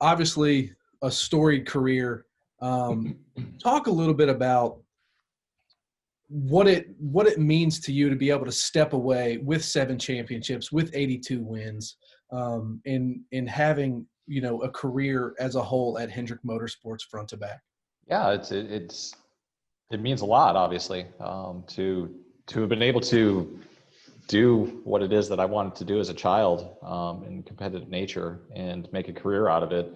obviously a storied career. Talk a little bit about what it means to you to be able to step away with 7 championships, with 82 wins, in having, a career as a whole at Hendrick Motorsports front to back. Yeah, it means a lot, obviously, to have been able to do what it is that I wanted to do as a child, in competitive nature, and make a career out of it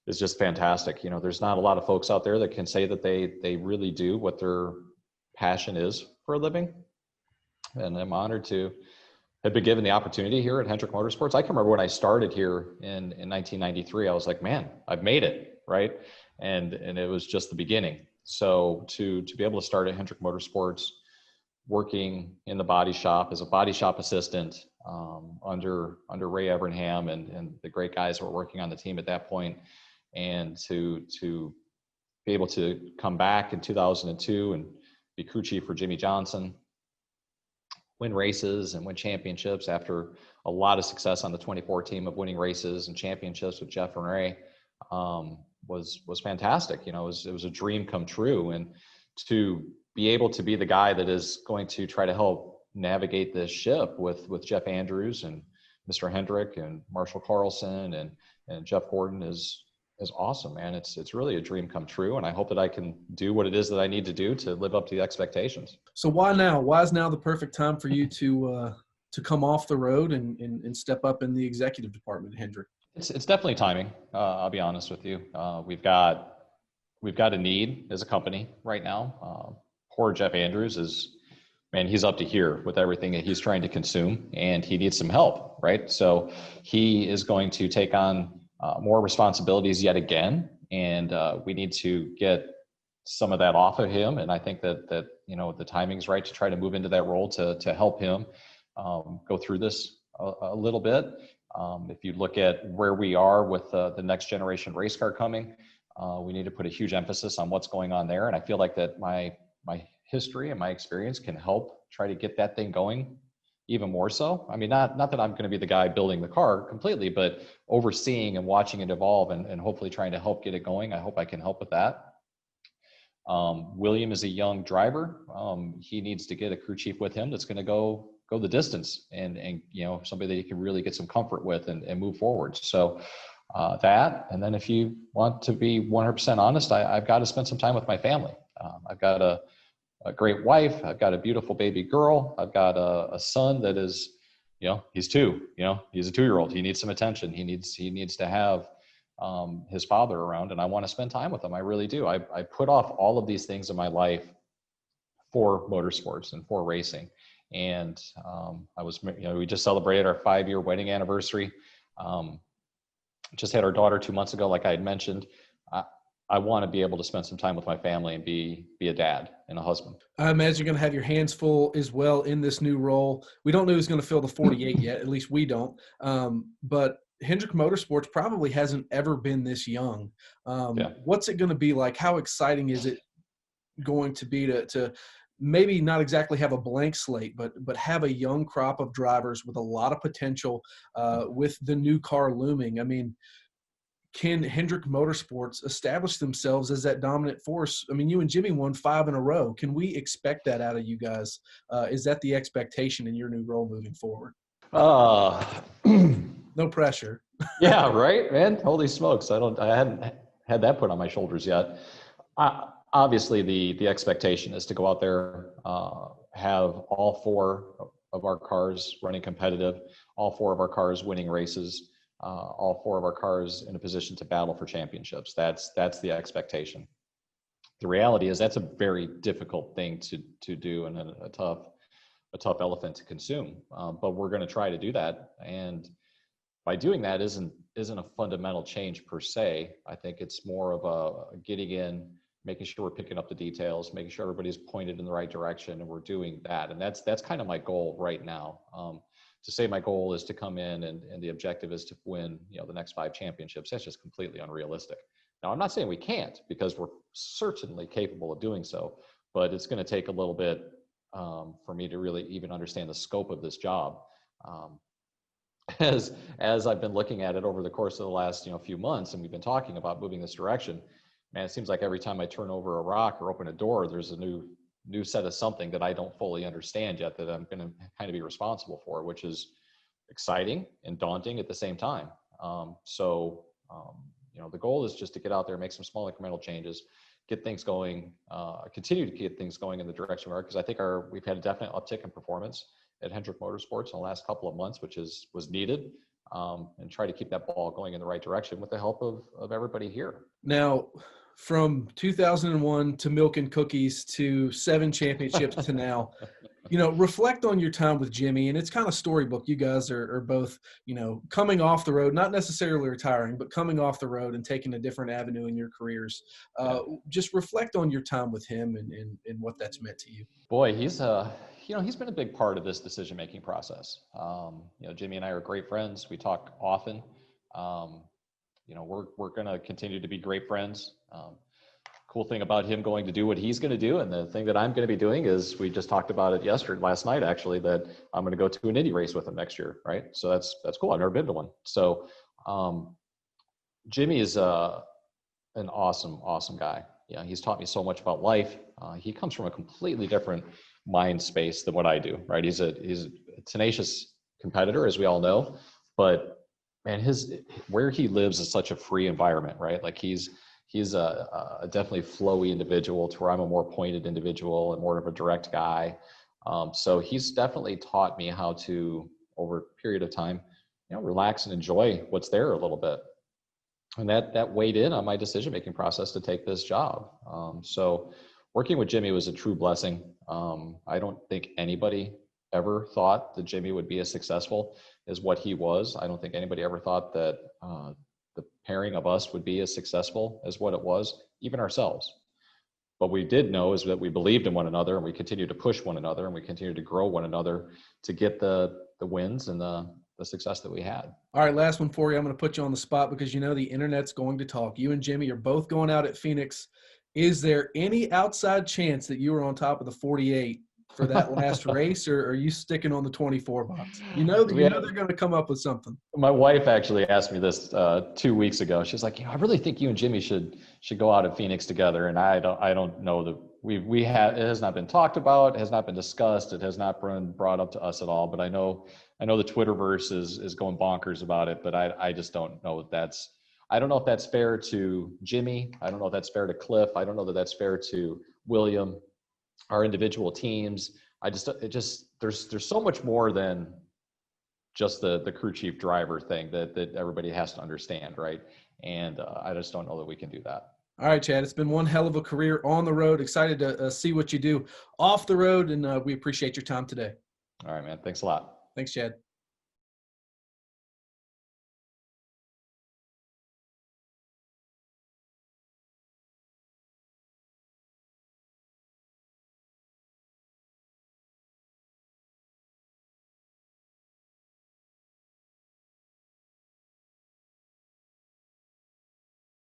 is just fantastic. There's not a lot of folks out there that can say that they really do what their passion is for a living. And I'm honored to have been given the opportunity here at Hendrick Motorsports. I can remember when I started here in 1993, I was like, man, I've made it, right? And it was just the beginning. So to be able to start at Hendrick Motorsports, working in the body shop as a body shop assistant, under Ray Evernham and the great guys who were working on the team at that point, and to be able to come back in 2002 and be crew chief for Jimmie Johnson, win races and win championships after a lot of success on the 24 team of winning races and championships with Jeff and Ray, was fantastic. It was a dream come true. And to be able to be the guy that is going to try to help navigate this ship with Jeff Andrews and Mr. Hendrick and Marshall Carlson and Jeff Gordon is awesome, man. It's really a dream come true. And I hope that I can do what it is that I need to do to live up to the expectations. So why now? Why is now the perfect time for you to come off the road and step up in the executive department at Hendrick? It's definitely timing. I'll be honest with you. We've got a need as a company right now. Poor Jeff Andrews he's up to here with everything that he's trying to consume, and he needs some help, right? So he is going to take on more responsibilities yet again, and we need to get some of that off of him. And I think that the timing's right to try to move into that role to help him go through this a little bit. If you look at where we are with the next generation race car coming, we need to put a huge emphasis on what's going on there. And I feel like that my history and my experience can help try to get that thing going even more so. I mean, not that I'm going to be the guy building the car completely, but overseeing and watching it evolve and hopefully trying to help get it going. I hope I can help with that. William is a young driver. He needs to get a crew chief with him that's going to go the distance and somebody that he can really get some comfort with and move forward. So that, and then if you want to be 100% honest, I've got to spend some time with my family. I've got a great wife. I've got a beautiful baby girl. I've got a son that is, he's 2, he's a 2-year-old. He needs some attention. He needs to have his father around, and I want to spend time with him. I really do. I put off all of these things in my life for motorsports and for racing. And we just celebrated our 5-year wedding anniversary. Just had our daughter 2 months ago, like I had mentioned. I want to be able to spend some time with my family and be a dad and a husband. I imagine you're going to have your hands full as well in this new role. We don't know who's going to fill the 48 yet. At least we don't. But Hendrick Motorsports probably hasn't ever been this young. What's it going to be like? How exciting is it going to be to maybe not exactly have a blank slate, but have a young crop of drivers with a lot of potential with the new car looming? I mean, can Hendrick Motorsports establish themselves as that dominant force? I mean, you and Jimmie won 5 in a row. Can we expect that out of you guys? Is that the expectation in your new role moving forward? No pressure. Yeah, right, man. Holy smokes. I hadn't had that put on my shoulders yet. Obviously, the expectation is to go out there, have all 4 of our cars running competitive, all 4 of our cars winning races, all 4 of our cars in a position to battle for championships. That's the expectation. The reality is that's a very difficult thing to do and a tough elephant to consume. But we're going to try to do that. And by doing that isn't a fundamental change per se. I think it's more of a getting in, making sure we're picking up the details, making sure everybody's pointed in the right direction, and we're doing that. And that's kind of my goal right now. To say my goal is to come in and the objective is to win, the next 5 championships, that's just completely unrealistic. Now, I'm not saying we can't, because we're certainly capable of doing so, but it's going to take a little bit for me to really even understand the scope of this job. as I've been looking at it over the course of the last, few months, and we've been talking about moving this direction, man, it seems like every time I turn over a rock or open a door, there's a new set of something that I don't fully understand yet that I'm going to kind of be responsible for, which is exciting and daunting at the same time. The goal is just to get out there, make some small incremental changes, get things going, continue to get things going in the direction we are, because I think we've had a definite uptick in performance at Hendrick Motorsports in the last couple of months, which was needed, and try to keep that ball going in the right direction with the help of everybody here. Now, from 2001 to Milk and Cookies to 7 championships to now, reflect on your time with Jimmie, and it's kind of storybook. You guys are both, coming off the road, not necessarily retiring, but coming off the road and taking a different avenue in your careers. Just reflect on your time with him and what that's meant to you. Boy, he's been a big part of this decision-making process. Jimmie and I are great friends. We talk often. We're going to continue to be great friends. Cool thing about him going to do what he's going to do, and the thing that I'm going to be doing is, we just talked about it last night actually, that I'm going to go to an Indy race with him next year, right? So that's cool. I've never been to one. So Jimmie is an awesome guy. He's taught me so much about life. He comes from a completely different mind space than what I do, right? He's a tenacious competitor, as we all know, but man, where he lives is such a free environment, right? Like he's a definitely flowy individual, to where I'm a more pointed individual and more of a direct guy. So he's definitely taught me how to, over a period of time, relax and enjoy what's there a little bit. And that weighed in on my decision-making process to take this job. So working with Jimmie was a true blessing. I don't think anybody ever thought that Jimmie would be as successful as what he was. I don't think anybody ever thought that the pairing of us would be as successful as what it was, even ourselves. What we did know is that we believed in one another, and we continued to push one another, and we continued to grow one another to get the wins and the success that we had. All right, last one for you. I'm going to put you on the spot because the internet's going to talk. You and Jimmie are both going out at Phoenix. Is there any outside chance that you were on top of the 48 for that last race, or are you sticking on the 24 box? They're going to come up with something. My wife actually asked me this 2 weeks ago. She's like, I really think you and Jimmie should go out at Phoenix together. And I don't know that it has not been talked about, it has not been discussed, it has not been brought up to us at all. But I know the Twitterverse is going bonkers about it, but I just don't know I don't know if that's fair to Jimmie. I don't know if that's fair to Cliff. I don't know that that's fair to William, our individual teams. There's so much more than just the crew chief driver thing that everybody has to understand, right? And I just don't know that we can do that. All right, Chad, it's been one hell of a career on the road. Excited to see what you do off the road, and we appreciate your time today. All right, man. Thanks a lot. Thanks, Chad.